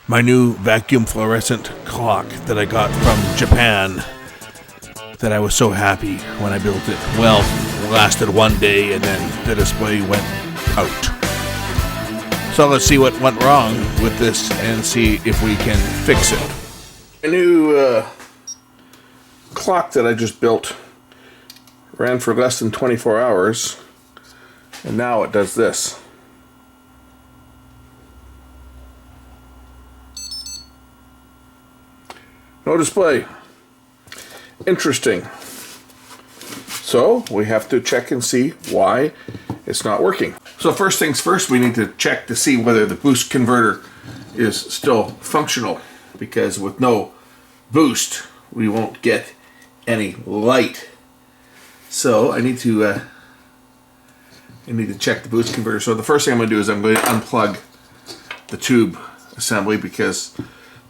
my new vacuum fluorescent clock that I got from Japan, that I was so happy when I built it. Well, it lasted one day and then the display went out. So let's see what went wrong with this and see if we can fix it. A new clock that I just built ran for less than 24 hours, and now it does this. No display. Interesting. So we have to check and see why it's not working. So first things first, we need to check to see whether the boost converter is still functional, because with no boost we won't get any light. So I need to check the boost converter. So the first thing I'm going to do is I'm going to unplug the tube assembly, because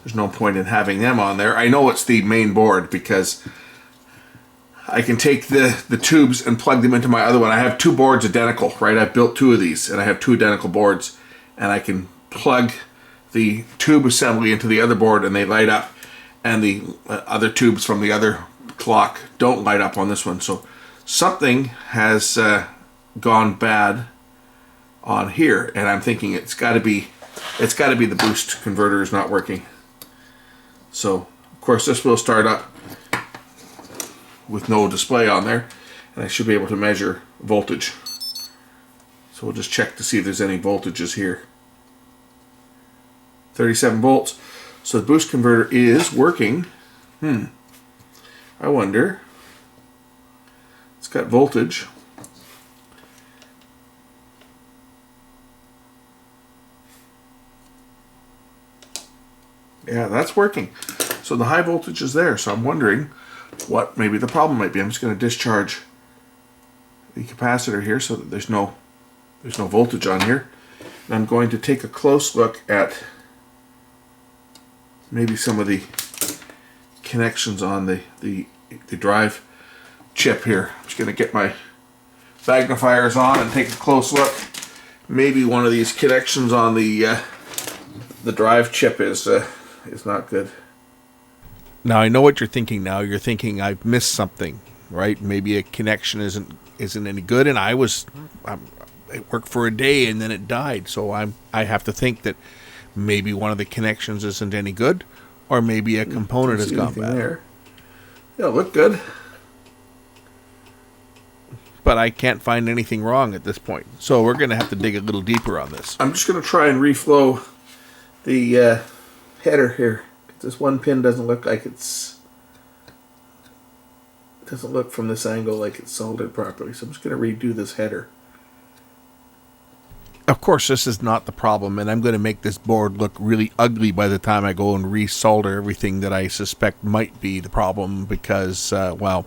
there's no point in having them on there. I know it's the main board because I can take the tubes and plug them into my other one. I have two boards identical, right? I've built two of these and I have two identical boards, and I can plug the tube assembly into the other board and they light up, and the other tubes from the other clock don't light up on this one. So something has gone bad on here, and I'm thinking it's got to be the boost converter is not working. So of course this will start up with no display on there, and I should be able to measure voltage. So we'll just check to see if there's any voltages here. 37 volts. So the boost converter is working. I wonder. It's got voltage. Yeah, that's working. So the high voltage is there. So I'm wondering what maybe the problem might be. I'm just going to discharge the capacitor here so that there's no voltage on here. And I'm going to take a close look at maybe some of the connections on the drive chip here. I'm just going to get my magnifiers on and take a close look. Maybe one of these connections on the drive chip is not good. Now I know what you're thinking. Now you're thinking I've missed something, right? Maybe a connection isn't any good, and it worked for a day and then it died. So I have to think that maybe one of the connections isn't any good, or maybe a component has gone bad. There. Yeah, look good, but I can't find anything wrong at this point. So we're going to have to dig a little deeper on this. I'm just going to try and reflow the header here. This one pin doesn't look like it doesn't look from this angle like it's soldered properly. So I'm just going to redo this header. Of course, this is not the problem, and I'm going to make this board look really ugly by the time I go and resolder everything that I suspect might be the problem, because, well,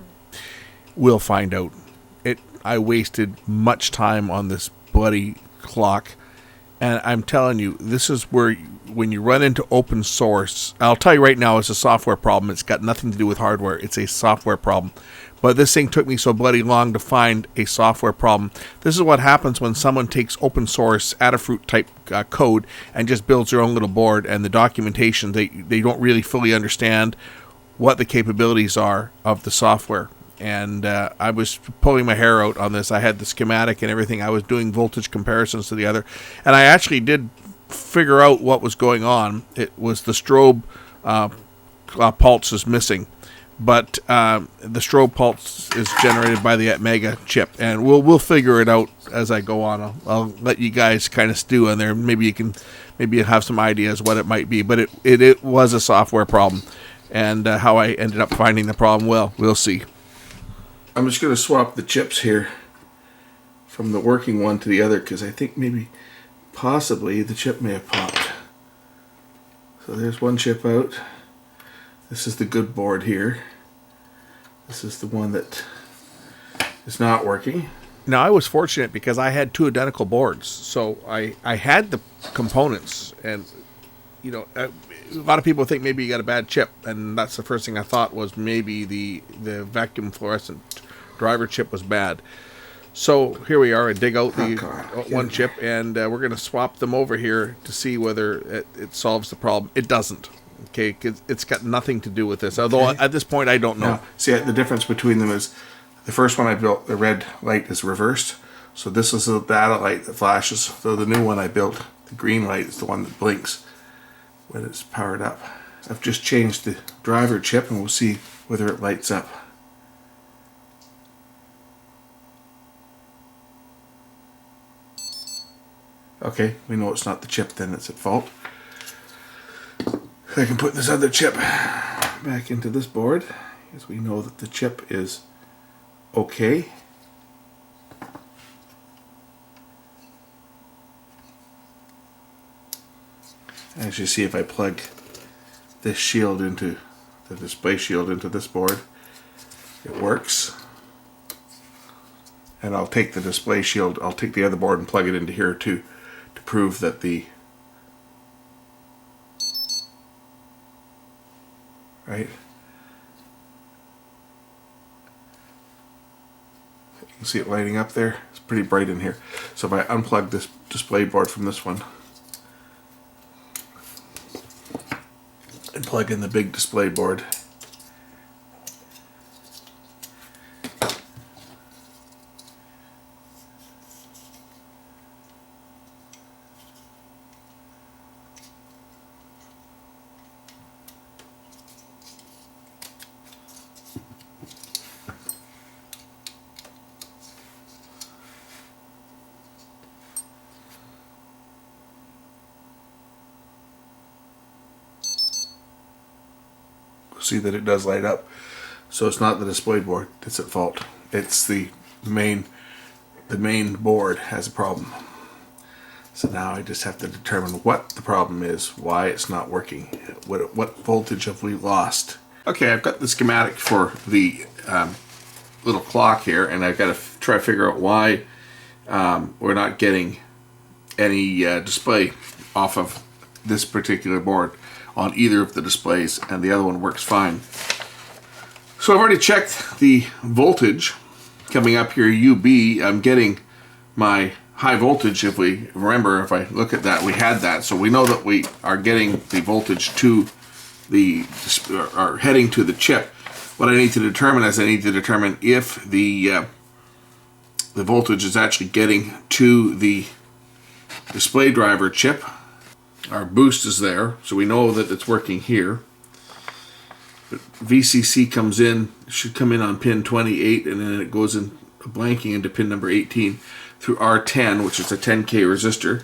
we'll find out. I wasted much time on this bloody clock, and I'm telling you, this is where when you run into open source, I'll tell you right now, it's a software problem. It's got nothing to do with hardware. It's a software problem. But this thing took me so bloody long to find a software problem. This is what happens when someone takes open source Adafruit type code and just builds their own little board, and the documentation, they don't really fully understand what the capabilities are of the software. And I was pulling my hair out on this. I had the schematic and everything. I was doing voltage comparisons to the other, and I actually did figure out what was going on. It was the strobe pulse is missing, but the strobe pulse is generated by the Atmega chip, and we'll figure it out as I go on. I'll let you guys kind of stew in there. Maybe you have some ideas what it might be, but it was a software problem, and how I ended up finding the problem, well, we'll see. I'm just going to swap the chips here from the working one to the other, because I think possibly the chip may have popped. So there's one chip out. This is the good board here. This is the one that is not working. Now, I was fortunate because I had two identical boards. So I had the components, and a lot of people think maybe you got a bad chip, and that's the first thing I thought was maybe the vacuum fluorescent driver chip was bad. So here we are. I dig out the God. one chip, and we're going to swap them over here to see whether it solves the problem. It doesn't. Okay, 'cause it's got nothing to do with this. Although at this point, I don't know. Now, see, the difference between them is the first one I built, the red light is reversed. So this is the data light that flashes. So the new one I built, the green light, is the one that blinks when it's powered up. I've just changed the driver chip, and we'll see whether it lights up. Okay, we know it's not the chip, then it's at fault. I can put this other chip back into this board, because we know that the chip is okay. As you see, if I plug this shield into the display shield into this board, it works. And I'll take the display shield, I'll take the other board and plug it into here too, to prove that the right. You can see it lighting up there. It's pretty bright in here. So if I unplug this display board from this one and plug in the big display board, see that it does light up. So it's not the display board that's at fault. It's the main board has a problem. So now I just have to determine what the problem is, why it's not working, what voltage have we lost. Okay, I've got the schematic for the little clock here, and I've got to try to figure out why we're not getting any display off of this particular board on either of the displays, and the other one works fine. So I've already checked the voltage coming up here, UB. I'm getting my high voltage. If we remember, if I look at that, we had that, so we know that we are getting the voltage to the, or heading to the chip. What I need to determine is I need to determine if the voltage is actually getting to the display driver chip. Our boost is there, so we know that it's working here. But VCC comes in, should come in on pin 28, and then it goes in blanking into pin number 18 through R10, which is a 10K resistor.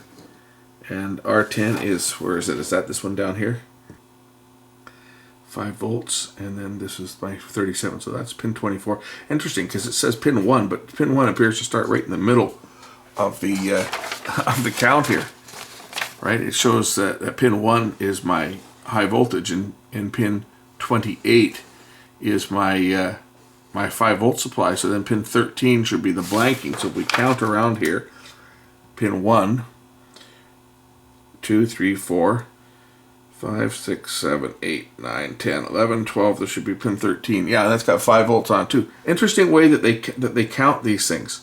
And R10 is, where is it? Is that this one down here? 5 volts, and then this is my 37, so that's pin 24. Interesting, because it says pin 1, but pin 1 appears to start right in the middle of the count here. Right, it shows that pin 1 is my high voltage, and pin 28 is my my 5 volt supply. So then pin 13 should be the blanking. So if we count around here, pin 1, 2, 3, 4, 5, 6, 7, 8, 9, 10, 11, 12. This should be pin 13. Yeah, that's got 5 volts on too. Interesting way that they count these things.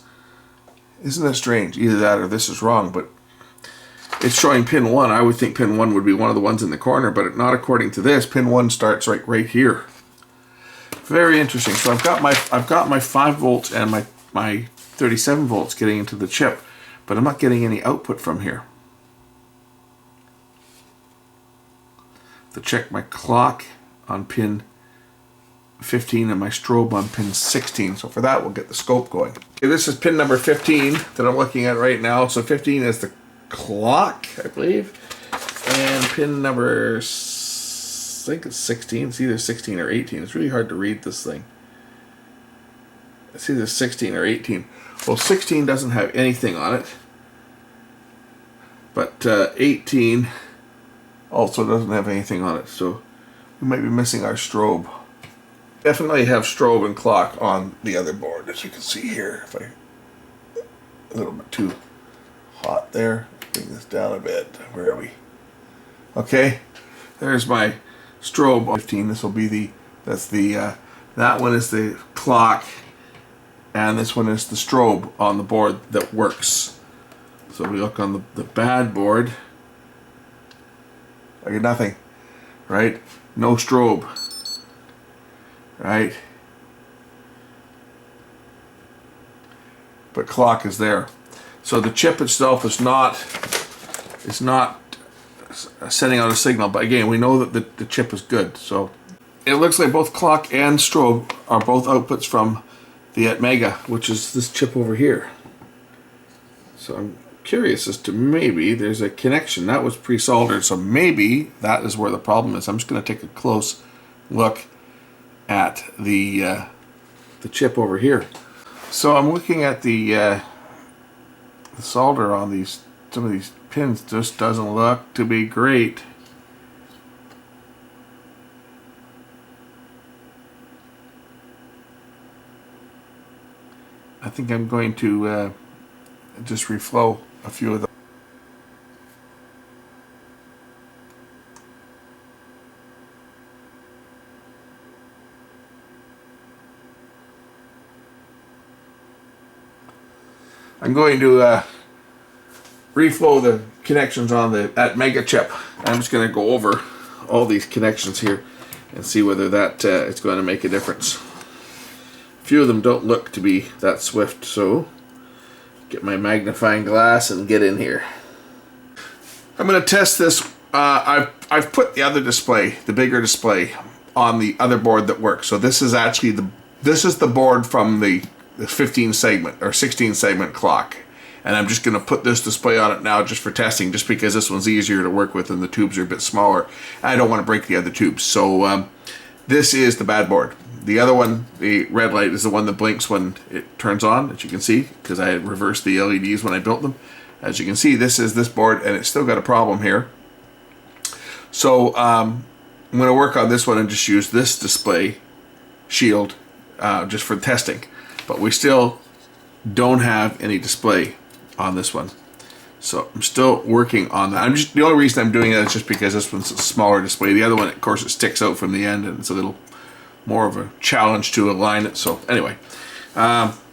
Isn't that strange? Either that or this is wrong, but it's showing pin 1. I would think pin 1 would be one of the ones in the corner, but not according to this. Pin 1 starts right here. Very interesting. So I've got my 5 volts and my 37 volts getting into the chip, but I'm not getting any output from here. To check my clock on pin 15 and my strobe on pin 16. So for that, we'll get the scope going. Okay, this is pin number 15 that I'm looking at right now. So 15 is the clock, I believe, and pin number, I think it's 16. It's either 16 or 18. It's really hard to read this thing. It's either 16 or 18. Well, 16 doesn't have anything on it, but 18 also doesn't have anything on it, so we might be missing our strobe. Definitely have strobe and clock on the other board, as you can see here. If a little bit too hot there. Bring this down a bit. Where are we? Okay, there's my strobe 15. This will be that one is the clock, and this one is the strobe on the board that works. So we look on the bad board, I get nothing, right? No strobe, right? But clock is there. So the chip itself is not sending out a signal, but again, we know that the chip is good. So it looks like both clock and strobe are both outputs from the Atmega, which is this chip over here. So I'm curious as to maybe there's a connection. That was pre-soldered, so maybe that is where the problem is. I'm just going to take a close look at the chip over here. So I'm looking at the solder on these, some of these pins just doesn't look to be great. I think I'm going to just reflow a few of them. I'm going to reflow the connections on the Atmega chip. I'm just going to go over all these connections here and see whether that it's going to make a difference. A few of them don't look to be that swift, so get my magnifying glass and get in here. I'm going to test this. I've put the other display, the bigger display, on the other board that works. So this is actually the board from the 15 segment or 16 segment clock, and I'm just going to put this display on it now just for testing, just because this one's easier to work with and the tubes are a bit smaller. I don't want to break the other tubes, so this is the bad board. The other one, the red light, is the one that blinks when it turns on, as you can see, because I had reversed the LEDs when I built them. As you can see, this is this board, and it's still got a problem here. So I'm going to work on this one and just use this display shield just for testing. But we still don't have any display on this one. So I'm still working on that. The only reason I'm doing that is just because this one's a smaller display. The other one, of course, it sticks out from the end, and it's a little more of a challenge to align it. So anyway,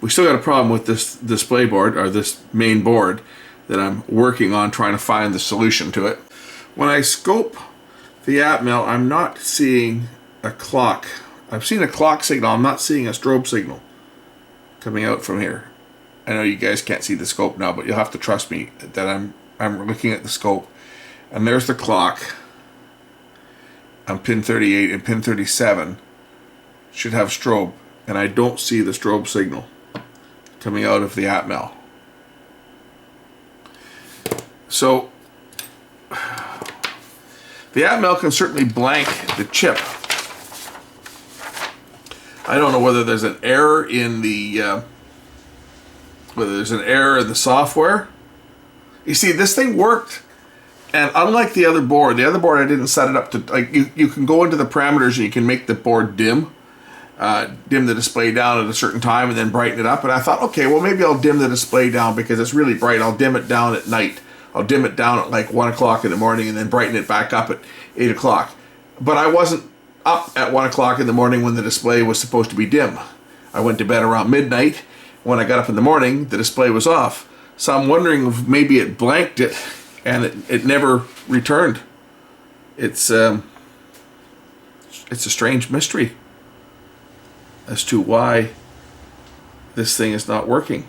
we still got a problem with this display board, or this main board, that I'm working on trying to find the solution to it. When I scope the Atmel, I'm not seeing a clock. I've seen a clock signal. I'm not seeing a strobe signal coming out from here. I know you guys can't see the scope now, but you'll have to trust me that I'm looking at the scope, and there's the clock on pin 38, and pin 37 should have strobe, and I don't see the strobe signal coming out of the Atmel. So the Atmel can certainly blank the chip. I don't know whether there's an error in the software. You see, this thing worked, and unlike the other board I didn't set it up to, like, you can go into the parameters and you can make the board dim the display down at a certain time and then brighten it up. And I thought, okay, well, maybe I'll dim the display down because it's really bright. I'll dim it down at night. I'll dim it down at like 1 o'clock in the morning and then brighten it back up at 8 o'clock. But I wasn't up at 1 o'clock in the morning when the display was supposed to be dim. I went to bed around midnight. When I got up in the morning, the display was off. So I'm wondering if maybe it blanked it and it never returned. It's a strange mystery as to why this thing is not working.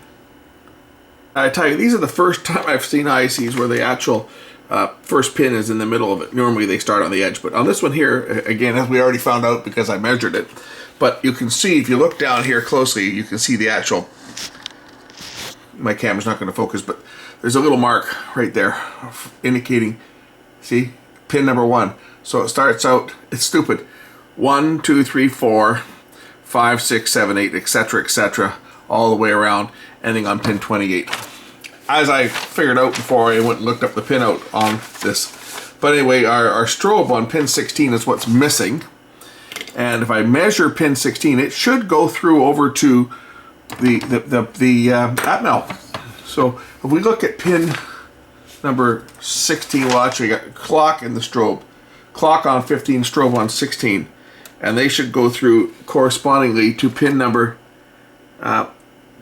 I tell you, these are the first time I've seen ICs where the actual first pin is in the middle of it. Normally they start on the edge, but on this one here, again, as we already found out because I measured it, but you can see, if you look down here closely, you can see the actual, my camera's not going to focus, but there's a little mark right there indicating, see, pin number 1. So it starts out, it's stupid, 1, 2, 3, 4, 5, 6, 7, 8, etc., all the way around, ending on pin 28. As I figured out before I went and looked up the pin out on this. But anyway, our strobe on pin 16 is what's missing. And if I measure pin 16, it should go through over to the Atmel. So if we look at pin number 16, well, actually got clock and the strobe. Clock on 15, strobe on 16. And they should go through correspondingly to pin number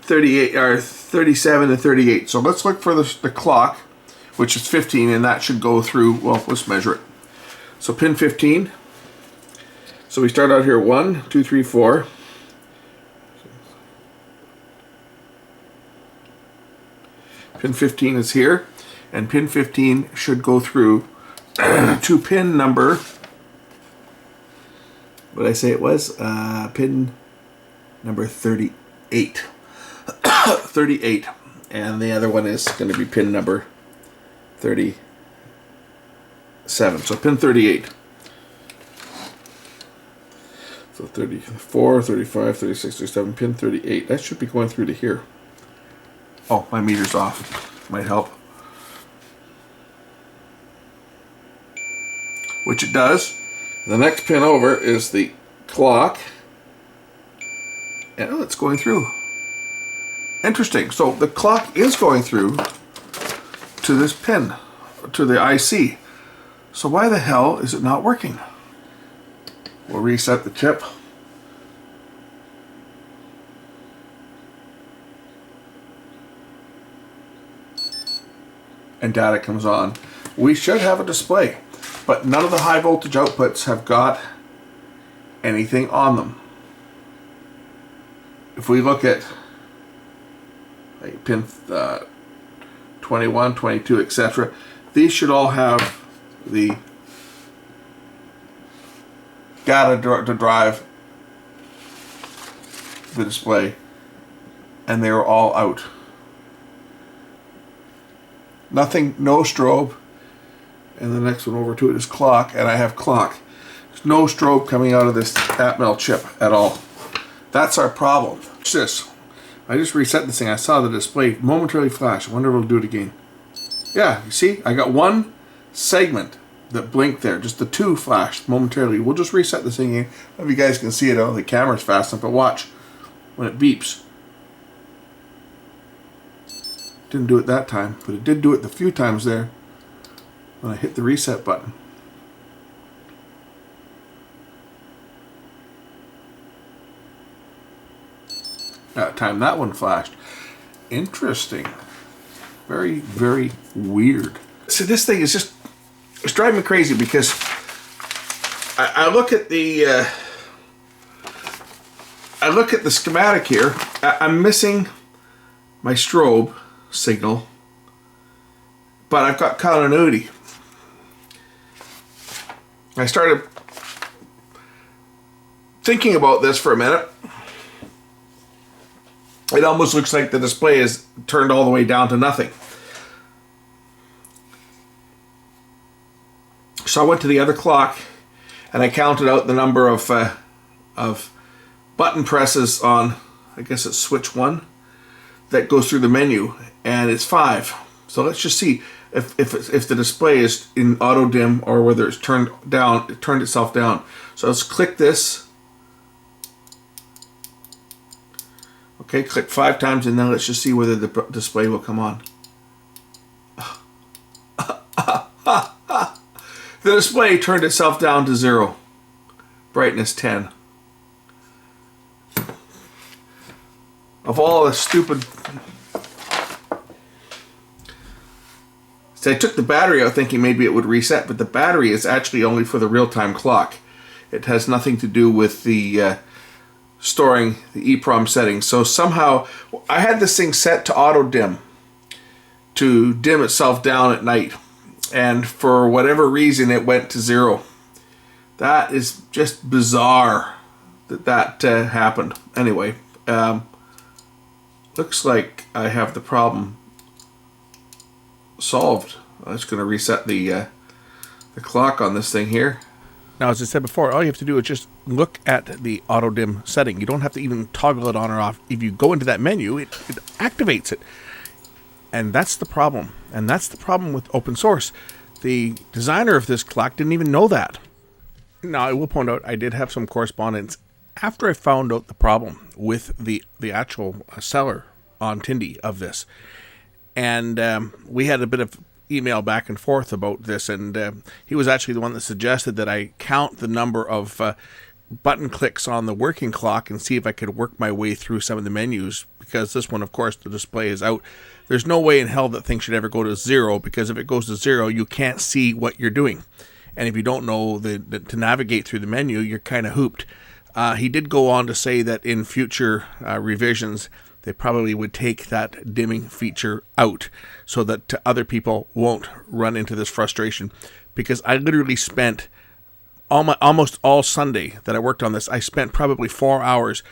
38 or 37 and 38. So let's look for the clock, which is 15, and that should go through. Well, let's measure it. So pin 15. So we start out here 1, 2, 3, 4. Pin 15 is here, and pin 15 should go through to pin number. What did I say it was? Pin number 38. 38, and the other one is going to be pin number 37. So pin 38. So 34, 35, 36, 37, pin 38. That should be going through to here. Oh, my meter's off. Might help. Which it does. The next pin over is the clock. And it's going through. Interesting. So the clock is going through to this pin, to the IC. So why the hell is it not working? We'll reset the chip. And data comes on. We should have a display, but none of the high voltage outputs have got anything on them. If we look at like pin 21, 22, etc., these should all have the data to drive the display, and they are all out. Nothing, no strobe, and the next one over to it is clock, and I have clock. There's no strobe coming out of this Atmel chip at all. That's our problem. Watch this. I just reset this thing. I saw the display momentarily flash. I wonder if it'll do it again. Yeah, you see? I got one segment that blinked there. Just the two flashed momentarily. We'll just reset this thing again. I don't know if you guys can see it. I don't think the camera's fast enough, but watch. When it beeps. Didn't do it that time, but it did do it the few times there when I hit the reset button. That time that one flashed. Interesting. Very, very weird. So this thing is just, it's driving me crazy because I look at the schematic here. I'm missing my strobe signal, but I've got continuity. I started thinking about this for a minute. It almost looks like the display is turned all the way down to nothing. So I went to the other clock and I counted out the number of button presses on, I guess it's switch 1, that goes through the menu, and it's 5. So let's just see if the display is in auto dim or whether it's turned down, it turned itself down. So let's click this. Okay, click 5 times, and then let's just see whether the display will come on. The display turned itself down to 0. Brightness 10. Of all the stupid... So I took the battery out thinking maybe it would reset, but the battery is actually only for the real-time clock. It has nothing to do with the storing the EEPROM settings. So somehow, I had this thing set to auto dim, to dim itself down at night. And for whatever reason, it went to 0. That is just bizarre that happened. Anyway, looks like I have the problem solved. I'm just going to reset the clock on this thing here. Now, as I said before, all you have to do is just look at the auto dim setting. You don't have to even toggle it on or off. If you go into that menu, it activates it. And that's the problem. And that's the problem with open source. The designer of this clock didn't even know that. Now, I will point out, I did have some correspondence after I found out the problem with the actual seller on Tindy of this. And we had a bit of email back and forth about this, and he was actually the one that suggested that I count the number of button clicks on the working clock and see if I could work my way through some of the menus, because this one, of course, the display is out. There's no way in hell that thing should ever go to 0, because if it goes to 0, you can't see what you're doing. And if you don't know to navigate through the menu, you're kind of hooped. He did go on to say that in future revisions, they probably would take that dimming feature out so that other people won't run into this frustration. Because I literally spent almost all Sunday that I worked on this, I spent probably 4 hours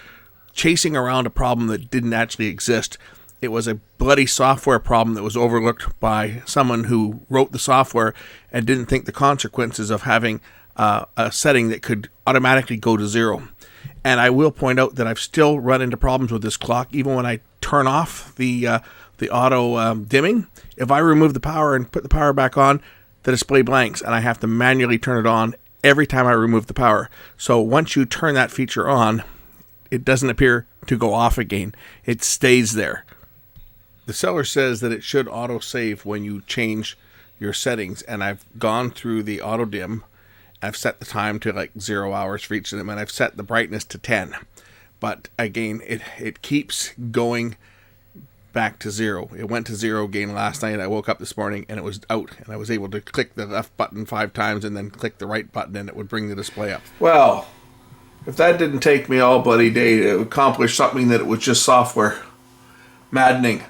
chasing around a problem that didn't actually exist. It was a bloody software problem that was overlooked by someone who wrote the software and didn't think the consequences of having a setting that could automatically go to 0. And I will point out that I've still run into problems with this clock, even when I turn off the auto dimming. If I remove the power and put the power back on, the display blanks, and I have to manually turn it on every time I remove the power. So once you turn that feature on, it doesn't appear to go off again. It stays there. The seller says that it should auto-save when you change your settings, and I've gone through the auto-dim. I've set the time to like 0 hours for each of them, and I've set the brightness to 10. But again, it keeps going back to 0. It went to 0 again last night. I woke up this morning and it was out, and I was able to click the left button 5 times and then click the right button, and it would bring the display up. Well, if that didn't take me all bloody day to accomplish something that it was just software, maddening.